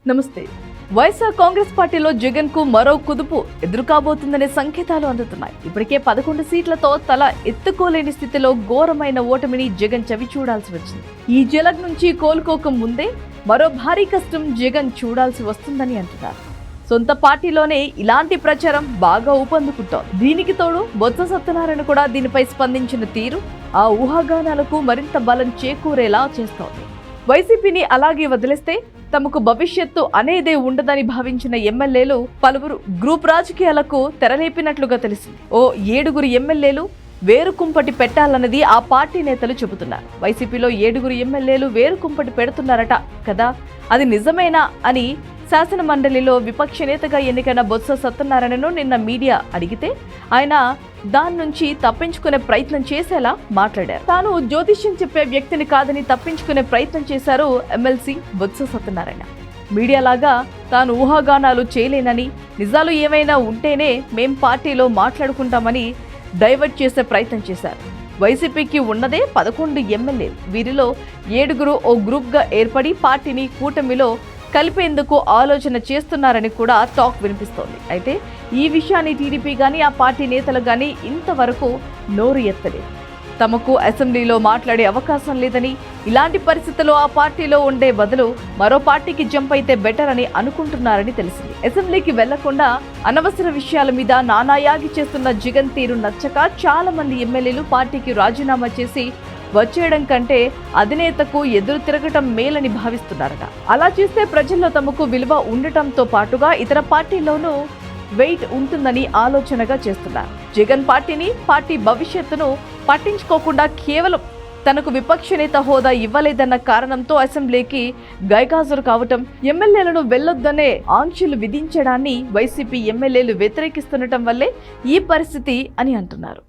నమస్తే. వైఎస్ఆర్ కాంగ్రెస్ పార్టీలో జగన్ కు మరో కుదుపు ఎదురుకాబోతుందనే సంకేతాలు అందుతున్నాయి. ఇప్పటికే 11 సీట్లతో తల ఎత్తుకోలేని స్థితిలో ఘోరమైన ఓటమిని జగన్ చవి చూడాల్సి వచ్చింది. ఈ జలగ్ నుంచి కోలుకోక ముందే మరో భారీ కష్టం జగన్ చూడాల్సి వస్తుందని అంటున్నారు. సొంత పార్టీలోనే ఇలాంటి ప్రచారం బాగా ఊపందుకుంటోంది. దీనికి తోడు బొత్స సత్యనారాయణ కూడా దీనిపై స్పందించిన తీరు ఆ ఊహాగానాలకు మరింత బలం చేకూరేలా చేస్తోంది. వైసీపీని అలాగే వదిలేస్తే తమకు భవిష్యత్తు అనేదే ఉండదని భావించిన ఎమ్మెల్యేలు పలువురు గ్రూప్ రాజకీయాలకు తెరలేపినట్లుగా తెలిసింది. 7 ఎమ్మెల్యేలు వేరుకుంపటి పెట్టాలన్నది ఆ పార్టీ నేతలు చెబుతున్నారు. వైసీపీలో 7 ఎమ్మెల్యేలు వేరుకుంపటి పెడుతున్నారట కదా, అది నిజమేనా అని శాసన మండలిలో విపక్ష నేతగా ఎన్నికైన బొత్స సత్యనారాయణను నిన్న మీడియా అడిగితే ఆయన దాని నుంచి తప్పించుకునే ప్రయత్నం చేసేలా మాట్లాడారు. తాను జ్యోతిష్యం చెప్పే వ్యక్తిని కాదని తప్పించుకునే ప్రయత్నం చేశారు ఎమ్మెల్సీ బొత్స సత్యనారాయణ. మీడియాలాగా తాను ఊహాగానాలు చేయలేనని, నిజాలు ఏమైనా ఉంటేనే మేం పార్టీలో మాట్లాడుకుంటామని డైవర్ట్ చేసే ప్రయత్నం చేశారు. వైసీపీకి ఉన్నదే 11 ఎమ్మెల్యేలు. వీరిలో 7 ఓ గ్రూప్గా ఏర్పడి పార్టీని కూటమిలో కలిపేందుకు ఆలోచన చేస్తున్నారని కూడా టాక్ వినిపిస్తోంది. అయితే ఈ విషయాన్ని టీడీపీ గానీ ఆ పార్టీ నేతలు గానీ ఇంతవరకు నోరు ఎత్తలేదు. తమకు అసెంబ్లీలో మాట్లాడే అవకాశం లేదని, ఇలాంటి పరిస్థితుల్లో ఆ పార్టీలో ఉండే బదులు మరో పార్టీకి జంప్ అయితే బెటర్ అని అనుకుంటున్నారని తెలిసింది. అసెంబ్లీకి వెళ్లకుండా అనవసర విషయాల మీద నానాయాగి చేస్తున్న జగన్ తీరు నచ్చక చాలా మంది ఎమ్మెల్యేలు పార్టీకి రాజీనామా చేసి వచ్చేయడం కంటే అధినేతకు ఎదురు తిరగటం మేలని భావిస్తున్నారట. అలా చేస్తే ప్రజల్లో తమకు విలువ ఉండటంతో పాటుగా ఇతర పార్టీల్లోనూ వెయిట్ ఉంటుందని ఆలోచనగా చేస్తున్నారు. జగన్ పార్టీని, పార్టీ భవిష్యత్తును పట్టించుకోకుండా కేవలం తనకు విపక్ష నేత హోదా ఇవ్వలేదన్న కారణంతో అసెంబ్లీకి గైర్హాజరు కావటం, ఎమ్మెల్యేలను వెళ్లొద్దనే ఆంక్షలు విధించడాన్ని వైసీపీ ఎమ్మెల్యేలు వ్యతిరేకిస్తుండటం వల్లే ఈ పరిస్థితి అని అంటున్నారు.